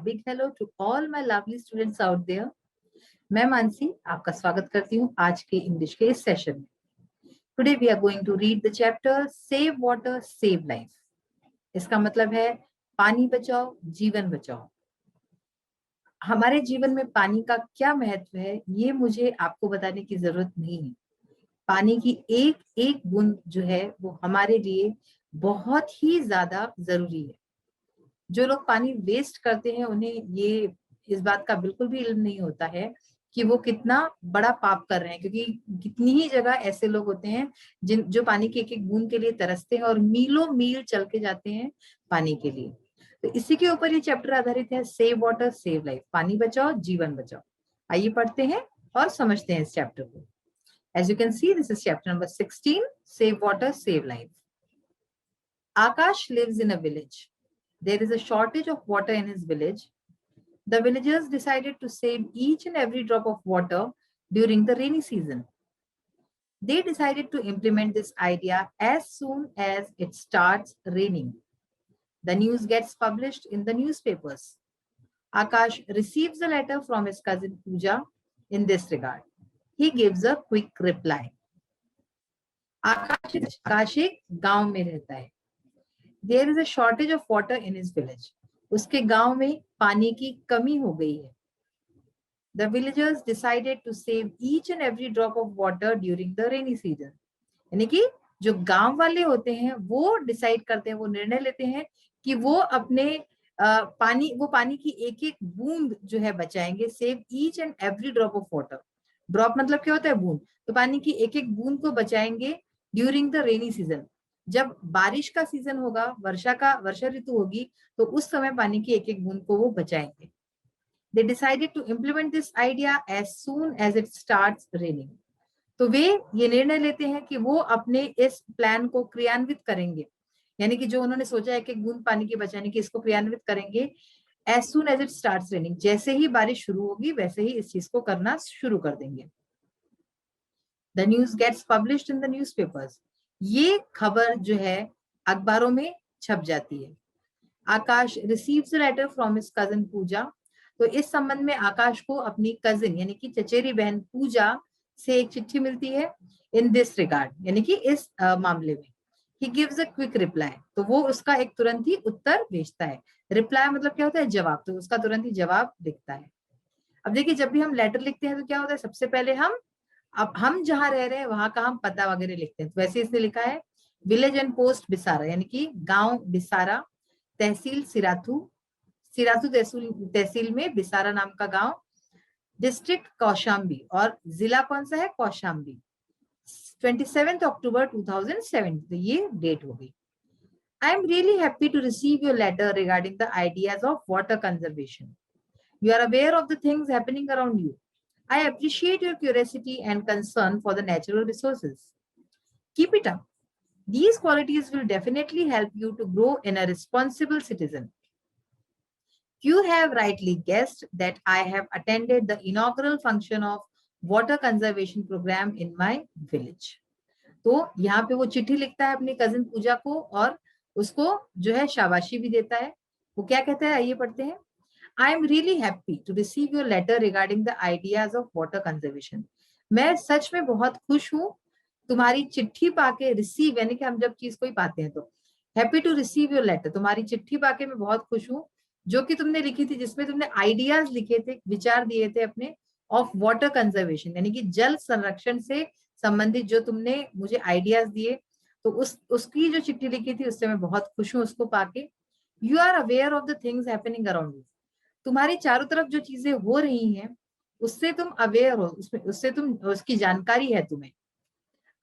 big hello to all my lovely students out there. मैं मानसी आपका स्वागत करती हूँ आज के इंग्लिश के इस सेशन में. Today we are going to read the chapter Save Water, Save Life. इसका मतलब है पानी बचाओ, जीवन बचाओ. हमारे जीवन में पानी का क्या महत्व है ये मुझे आपको बताने की जरूरत नहीं है. पानी की एक एक बूंद जो है वो हमारे लिए बहुत ही ज्यादा जरूरी है. जो लोग पानी वेस्ट करते हैं उन्हें ये इस बात का बिल्कुल भी इल्म नहीं होता है कि वो कितना बड़ा पाप कर रहे हैं, क्योंकि कितनी ही जगह ऐसे लोग होते हैं जो पानी की एक एक बूंद के लिए तरसते हैं और मीलों मील चल के जाते हैं पानी के लिए. तो इसी के ऊपर ये चैप्टर आधारित है. सेव वाटर सेव लाइफ, पानी बचाओ जीवन बचाओ. आइए पढ़ते हैं और समझते हैं इस चैप्टर को. As you can see this is chapter number 16, save water save life. Aakash lives in a village. There is a shortage of water in his village. The villagers decided to save each and every drop of water during the rainy season. They decided to implement this idea as soon as it starts raining. The news gets published in the newspapers. Akash receives a letter from his cousin Pooja in this regard. He gives a quick reply. आकाश एक गांव में रहता है. There is a shortage of water in his village. उसके गांव में पानी की कमी हो गई है. The villagers decided to save each and every drop of water during the rainy season. यानी कि जो गांव वाले होते हैं वो डिसाइड करते हैं, वो निर्णय लेते हैं कि वो अपने पानी की एक एक बूंद जो है बचाएंगे. Save each and every drop of water. Drop मतलब क्या होता है? बूंद. तो पानी की एक एक बूंद को बचाएंगे ड्यूरिंग द रेनी सीजन. जब बारिश का सीजन होगा, वर्षा ऋतु होगी, तो उस समय पानी की एक एक बूंद को वो बचाएंगे. They decided to implement this idea as soon as it starts raining. तो वे ये निर्णय लेते हैं कि वो अपने इस प्लान को क्रियान्वित करेंगे, यानी कि जो उन्होंने सोचा है कि एक बूंद पानी की बचाने की, इसको क्रियान्वित करेंगे as soon as it starts raining. जैसे ही बारिश शुरू होगी वैसे ही इस चीज को करना शुरू कर देंगे. The news gets published in the newspapers. ये खबर जो है अखबारों में छप जाती है. Akash receives a letter from his cousin Pooja. तो इस संबंध में आकाश को अपनी कजिन यानी कि चचेरी बहन पूजा से एक चिट्ठी मिलती है. इन दिस रिगार्ड यानी कि इस मामले में. He gives a quick reply. तो वो उसका एक तुरंत ही उत्तर भेजता है. रिप्लाई मतलब क्या होता है? जवाब. तो उसका तुरंत ही जवाब लिखता है. अब देखिए, जब भी हम लेटर लिखते हैं तो क्या होता है? सबसे पहले हम जहां रह रहे हैं वहां का हम पता वगैरह लिखते हैं. तो वैसे इसने लिखा है विलेज एंड पोस्ट बिसारा, यानी कि गांव बिसारा, तहसील सिराथू, तहसील में बिसारा नाम का गांव, डिस्ट्रिक्ट कौशाम्बी, और जिला कौन सा है? कौशाम्बी. 27 अक्टूबर 2007. तो ये डेट हो गई. I am really happy to receive your letter regarding the ideas of water conservation. You are aware of the things happening around you. I appreciate your curiosity and concern for the natural resources. Keep it up. These qualities will definitely help you to grow in a responsible citizen. You have rightly guessed that I have attended the inaugural function of water conservation program in my village. तो यहाँ पे वो चिट्ठी लिखता है अपनी cousin पूजा को और उसको जो है शाबाशी भी देता है. वो क्या कहता है आइए पढ़ते हैं. I am really happy to receive your letter regarding the ideas of water conservation. मैं सच में बहुत खुश हूँ तुम्हारी चिट्ठी पाके. रिसीव यानी कि हम जब चीज कोई पाते हैं तो. Happy to receive your letter, तुम्हारी चिट्ठी पाके मैं बहुत खुश हूँ जो कि तुमने लिखी थी, जिसमें तुमने आइडियाज लिखे थे, विचार दिए थे अपने, ऑफ वाटर कंजर्वेशन यानी कि जल संरक्षण से संबंधित जो तुमने मुझे आइडियाज दिए. तो उसकी जो चिट्ठी लिखी थी उससे मैं बहुत खुश हूँ उसको पाके. You are aware of the things happening around you. तुम्हारी चारों तरफ जो चीजें हो रही हैं उससे तुम अवेयर हो, उससे तुम उसकी जानकारी है तुम्हें.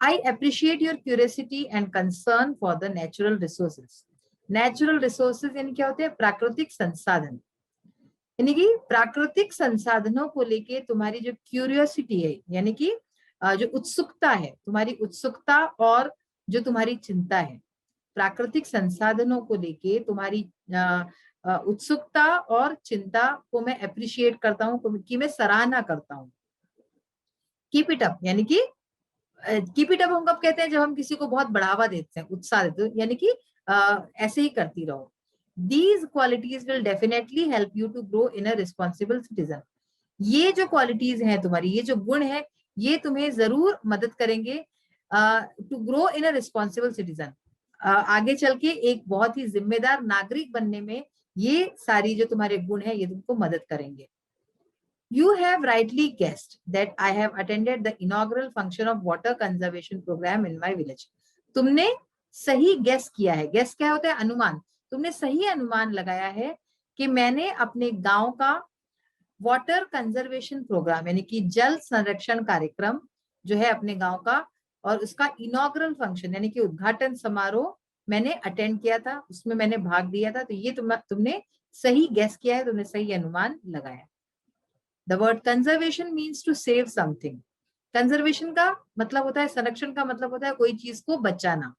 I appreciate your curiosity and concern for the natural resources. Natural resources यानी क्या होते हैं? प्राकृतिक संसाधन. यानी कि प्राकृतिक संसाधनों को लेके तुम्हारी जो क्यूरियोसिटी है, यानी कि जो उत्सुकता है, तुम्हारी उत्सुकता और जो तुम्हारी चिंता है, प्राकृतिक संसाधनों को लेके तुम्हारी उत्सुकता और चिंता को मैं अप्रिशिएट करता हूँ, कि मैं सराहना करता हूँ. कीप इट अप यानी कि कीप इट अप हम कब कहते हैं? जब हम किसी को बहुत बढ़ावा देते हैं, उत्साह देते हैं, यानी कि ऐसे ही करती रहो. These qualities will definitely help you to grow in a responsible citizen. ये जो क्वालिटीज हैं तुम्हारी, ये जो गुण है, ये तुम्हें जरूर मदद करेंगे to grow in a responsible citizen. आगे चल के एक बहुत ही जिम्मेदार नागरिक बनने में ये सारी जो तुम्हारे गुण है ये तुमको मदद करेंगे. You have rightly guessed that I have attended the inaugural function of water conservation program in my village. तुमने सही गेस किया है. गेस क्या होता है? अनुमान. तुमने सही अनुमान लगाया है कि मैंने अपने गांव का वाटर कंजर्वेशन प्रोग्राम यानी कि जल संरक्षण कार्यक्रम जो है अपने गांव का, और उसका इनॉग्रल फंक्शन यानी कि उद्घाटन समारोह मैंने अटेंड किया था, उसमें मैंने भाग लिया था. तो ये तुमने सही गेस किया है, तुमने सही अनुमान लगाया. The word conservation means to save something. Conservation का मतलब होता है, संरक्षण का मतलब होता है कोई चीज को बचाना.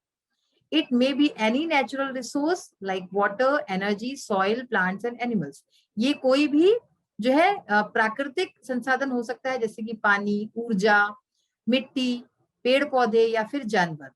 It may be any natural resource like water, energy, soil, plants and animals. ये कोई भी जो है प्राकृतिक संसाधन हो सकता है, जैसे कि पानी, ऊर्जा, मिट्टी, पेड़ पौधे या फिर जानवर.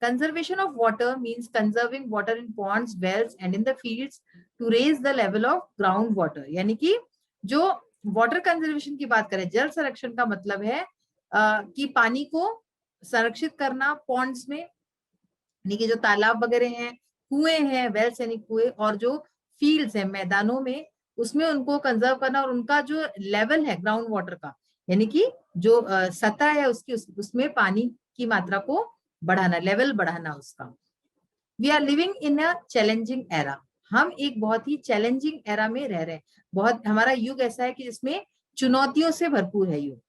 Conservation of water means conserving water in ponds, wells and in the fields to raise the level of ground water. यानी कि जो वाटर कंजर्वेशन की बात करें, जल संरक्षण का मतलब है कि पानी को संरक्षित करना पॉन्ड्स में, यानी कि जो तालाब वगैरह हैं, कुएं हैं, वेल्स यानी कुएं, और जो फील्ड्स हैं मैदानों में, उसमें उनको कंजर्व करना, और उनका जो लेवल है ग्राउंड वाटर का यानी कि जो सतह है उसकी उसमें पानी की मात्रा को बढ़ाना, लेवल बढ़ाना उसका. We are living in a challenging era. हम एक बहुत ही चैलेंजिंग एरा में रह रहे हैं. बहुत हमारा युग ऐसा है कि जिसमें चुनौतियों से भरपूर है युग.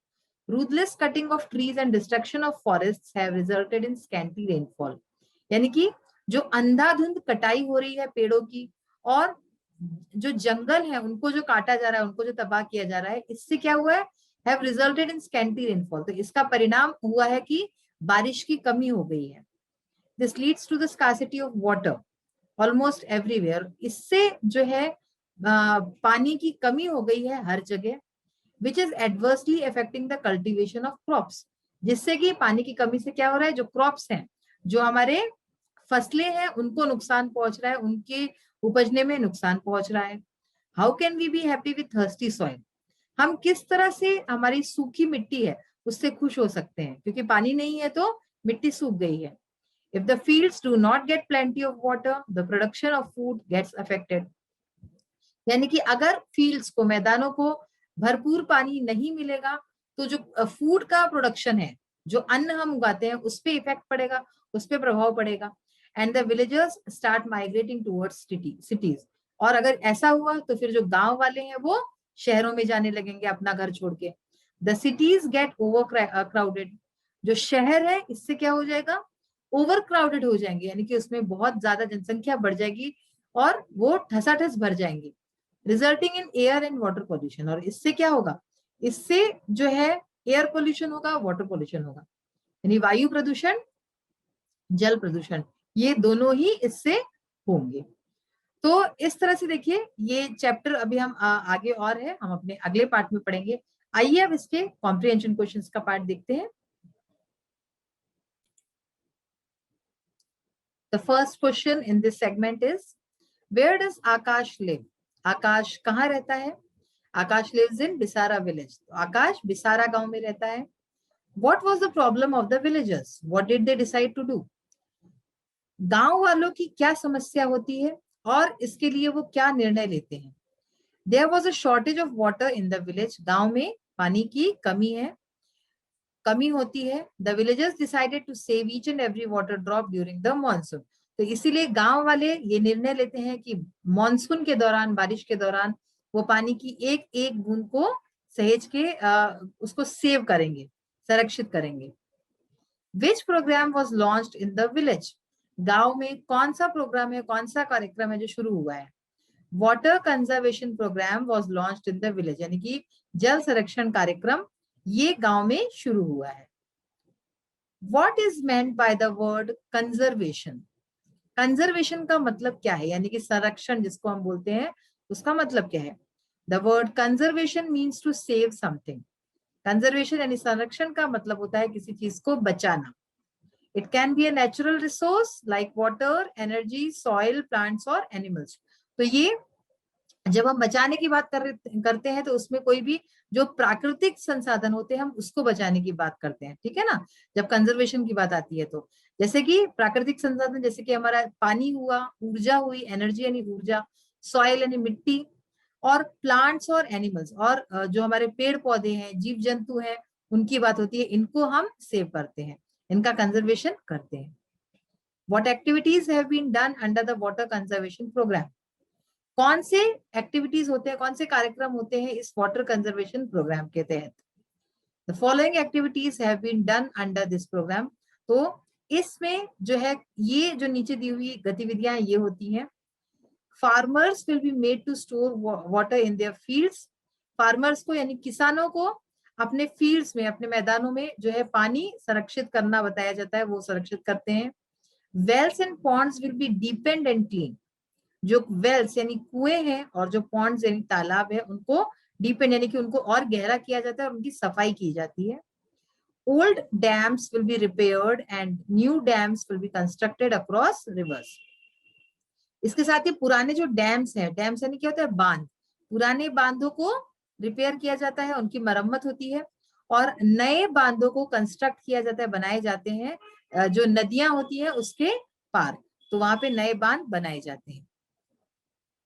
Ruthless cutting of trees and destruction of forests have resulted in scanty rainfall. यानी कि जो अंधाधुंध कटाई हो रही है पेड़ों की, और जो जंगल है उनको जो काटा जा रहा है, उनको जो तबाह किया जा रहा है, इससे क्या हुआ है? Have resulted in scanty rainfall. तो इसका परिणाम हुआ है कि बारिश की कमी हो गई है. This leads to the scarcity of water almost everywhere. इससे जो है पानी की कमी हो गई है हर जगह. Which is adversely affecting the cultivation of crops. जिससे कि पानी की कमी से क्या हो रहा है? जो क्रॉप्स हैं, जो हमारे फसलें हैं, उनको नुकसान पहुंच रहा है, उनके उपजने में नुकसान पहुंच रहा है. How can we be happy with thirsty soil? हम किस तरह से हमारी सूखी मिट्टी है उससे खुश हो सकते हैं? क्योंकि पानी नहीं है तो मिट्टी सूख गई है. If the fields do not get plenty of water, the production of food gets affected. यानी कि अगर फील्ड्स को, मैदानों को भरपूर पानी नहीं मिलेगा तो जो फूड का प्रोडक्शन है, जो अन्न हम उगाते हैं, उस पे इफेक्ट पड़ेगा, उस पे प्रभाव पड़ेगा. And the villagers start migrating towards cities. और अगर ऐसा हुआ तो फिर जो गांव वाले हैं वो शहरों में जाने लगेंगे अपना घर छोड़ के. The cities get over crowded. जो शहर है इससे क्या हो जाएगा? ओवर क्राउडेड हो जाएंगे, यानी कि उसमें बहुत ज्यादा जनसंख्या बढ़ जाएगी और वो ठसाठस भर जाएंगे. Resulting in air and water pollution. और इससे क्या होगा? इससे जो है एयर पोल्यूशन होगा, वाटर पोल्यूशन होगा, यानी वायु प्रदूषण, जल प्रदूषण, ये दोनों ही इससे होंगे. तो इस तरह से देखिए ये चैप्टर अभी हम आगे और है, हम अपने अगले पार्ट में पढ़ेंगे. आइए अब इसके कॉम्प्रिहेंशन क्वेश्चंस का पार्ट देखते हैं. The first question in this segment is, where does Akash live? आकाश कहाँ रहता है? आकाश lives in Bisara village. तो आकाश बिसारा गांव में रहता है. What was the problem of the villagers? What did they decide to do? गांव वालों की क्या समस्या होती है और इसके लिए वो क्या निर्णय लेते हैं? There was a shortage of water in the village. गांव में पानी की कमी होती है. The villagers decided to save each and every water drop during the monsoon. तो इसीलिए गांव वाले ये निर्णय लेते हैं कि मॉनसून के दौरान, बारिश के दौरान, वो पानी की एक एक बूंद को सहेज के उसको सेव करेंगे, संरक्षित करेंगे. Which program was launched in the village? गांव में कौन सा प्रोग्राम है, कौन सा कार्यक्रम है जो शुरू हुआ है? Water conservation programme was launched in the village. यानी कि जल संरक्षण कार्यक्रम ये गांव में शुरू हुआ है. What is meant by the word conservation? Conservation का मतलब क्या है, यानी कि संरक्षण जिसको हम बोलते हैं उसका मतलब क्या है? The word conservation means to save something. Conservation यानी संरक्षण का मतलब होता है किसी चीज को बचाना. It can be a natural resource like water, energy, soil, plants or animals. तो ये जब हम बचाने की बात करते हैं तो उसमें कोई भी जो प्राकृतिक संसाधन होते हैं हम उसको बचाने की बात करते हैं, ठीक है ना। जब कंजर्वेशन की बात आती है तो जैसे कि प्राकृतिक संसाधन, जैसे कि हमारा पानी हुआ, ऊर्जा हुई, एनर्जी यानी ऊर्जा, सॉइल यानी मिट्टी, और प्लांट्स और एनिमल्स, और जो हमारे पेड़ पौधे हैं, जीव जंतु हैं, उनकी बात होती है, इनको हम सेव करते हैं, इनका कंजर्वेशन करते हैं। What activities have been done under the water conservation program? कौन से एक्टिविटीज होते हैं, कौन से कार्यक्रम होते हैं इस वाटर कंजर्वेशन प्रोग्राम के तहत? The following activities have been done under this programme. तो इसमें जो है, ये जो नीचे दी हुई गतिविधियां ये होती हैं। Farmers will be made to store water in their fields. Farmers को यानी किसानों को अपने फील्ड्स में, अपने मैदानों में जो है पानी संरक्षित करना बताया जाता है, वो संरक्षित करते हैं। Wells and ponds will be deepened and clean. जो वेल्स यानी कुएं हैं और जो पॉन्ड्स यानी तालाब है, उनको डीपेंड यानी कि उनको और गहरा किया जाता है और उनकी सफाई की जाती है। Old dams will be repaired and new dams will be constructed across reverse. इसके साथ ही पुराने जो डैम्स है, डैम्स यानी क्या होता है, बांध, पुराने बांधों को रिपेयर किया जाता है, उनकी मरम्मत होती है, और नए बांधों को कंस्ट्रक्ट किया जाता है, बनाए जाते हैं जो नदियां होती हैं उसके पार, तो वहां पे नए बांध बनाए जाते हैं।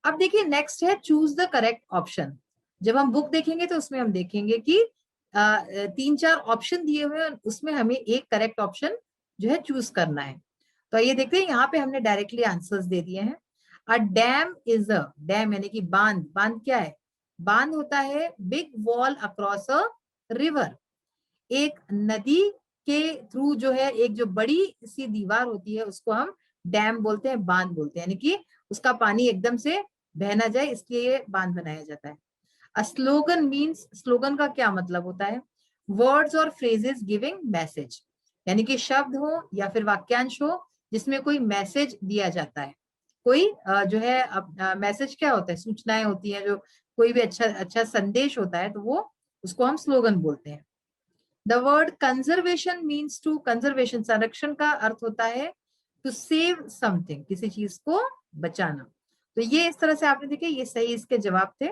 अब देखिए नेक्स्ट है चूज द करेक्ट ऑप्शन। जब हम बुक देखेंगे तो उसमें हम देखेंगे कि 3-4 ऑप्शन दिए हुए हैं, उसमें हमें एक करेक्ट ऑप्शन जो है चूज करना है। तो ये देखते हैं, यहाँ पे हमने डायरेक्टली आंसर्स दे दिए हैं। अ डैम इज अ, डैम यानी कि बांध, बांध क्या है, बांध होता है big wall across a river. एक नदी के थ्रू जो है एक जो बड़ी सी दीवार होती है उसको हम डैम बोलते हैं, बांध बोलते हैं, यानी कि उसका पानी एकदम से बह ना जाए इसलिए बांध बनाया जाता है। अ स्लोगन मीन्स, स्लोगन का क्या मतलब होता है, वर्ड्स और फ्रेजेस गिविंग मैसेज, यानी कि शब्द हो या फिर वाक्यांश हो जिसमें कोई मैसेज दिया जाता है। कोई जो है मैसेज क्या होता है, सूचनाएं होती हैं, जो कोई भी अच्छा अच्छा संदेश होता है तो वो उसको हम स्लोगन बोलते हैं। The word conservation means to, conservation संरक्षण का अर्थ होता है टू सेव समथिंग, किसी चीज को बचाना। तो ये इस तरह से आपने देखे, ये सही इसके जवाब थे।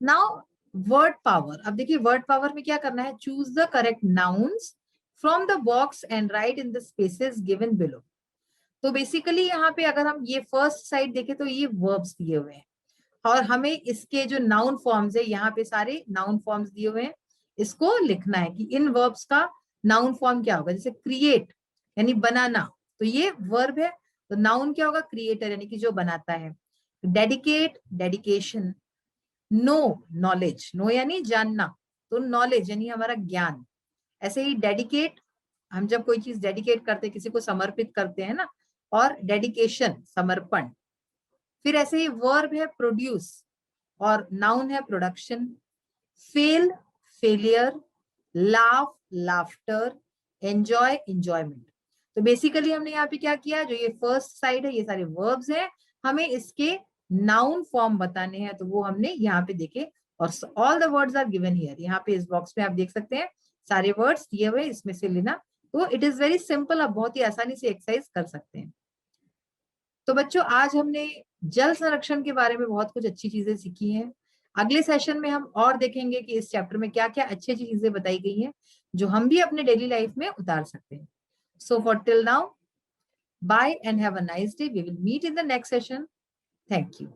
नाउ वर्ड पावर, अब देखिए वर्ड पावर में क्या करना है, choose the correct nouns from the box and right in the spaces given below. तो बेसिकली यहाँ पे अगर हम ये फर्स्ट साइड देखें तो ये वर्ब्स दिए हुए हैं, और हमें इसके जो नाउन फॉर्म्स है, यहाँ पे सारे नाउन फॉर्म्स दिए हुए हैं, इसको लिखना है कि इन वर्ब्स का नाउन फॉर्म क्या होगा। जैसे क्रिएट यानी बनाना, तो ये वर्ब है, तो नाउन क्या होगा, क्रिएटर यानी कि जो बनाता है। Dedicate, dedication. Know, knowledge, know यानी जानना, तो नॉलेज यानी हमारा ज्ञान। ऐसे ही डेडिकेट, हम जब कोई चीज डेडिकेट करते हैं, किसी को समर्पित करते हैं ना, और डेडिकेशन समर्पण। फिर ऐसे ही वर्ब है प्रोड्यूस, और नाउन है production. Fail, failure. Laugh, laughter. Enjoy, enjoyment. तो बेसिकली हमने यहाँ पे क्या किया, जो ये फर्स्ट साइड है ये सारे वर्ब्स हैं, हमें इसके नाउन फॉर्म बताने हैं, तो वो हमने यहाँ पे देखे, और all the words are given here. यहाँ पे इस बॉक्स में आप देख सकते हैं सारे वर्ड्स दिए हुए, इसमें से लेना। तो इट इज वेरी सिंपल, आप बहुत ही आसानी से एक्सरसाइज कर सकते हैं। तो बच्चों आज हमने जल संरक्षण के बारे में बहुत कुछ अच्छी चीजें सीखी हैं। अगले सेशन में हम और देखेंगे कि इस चैप्टर में क्या क्या अच्छी अच्छी चीजें बताई गई हैं जो हम भी अपने डेली लाइफ में उतार सकते हैं। So for till now, bye and have a nice day. We will meet in the next session. Thank you.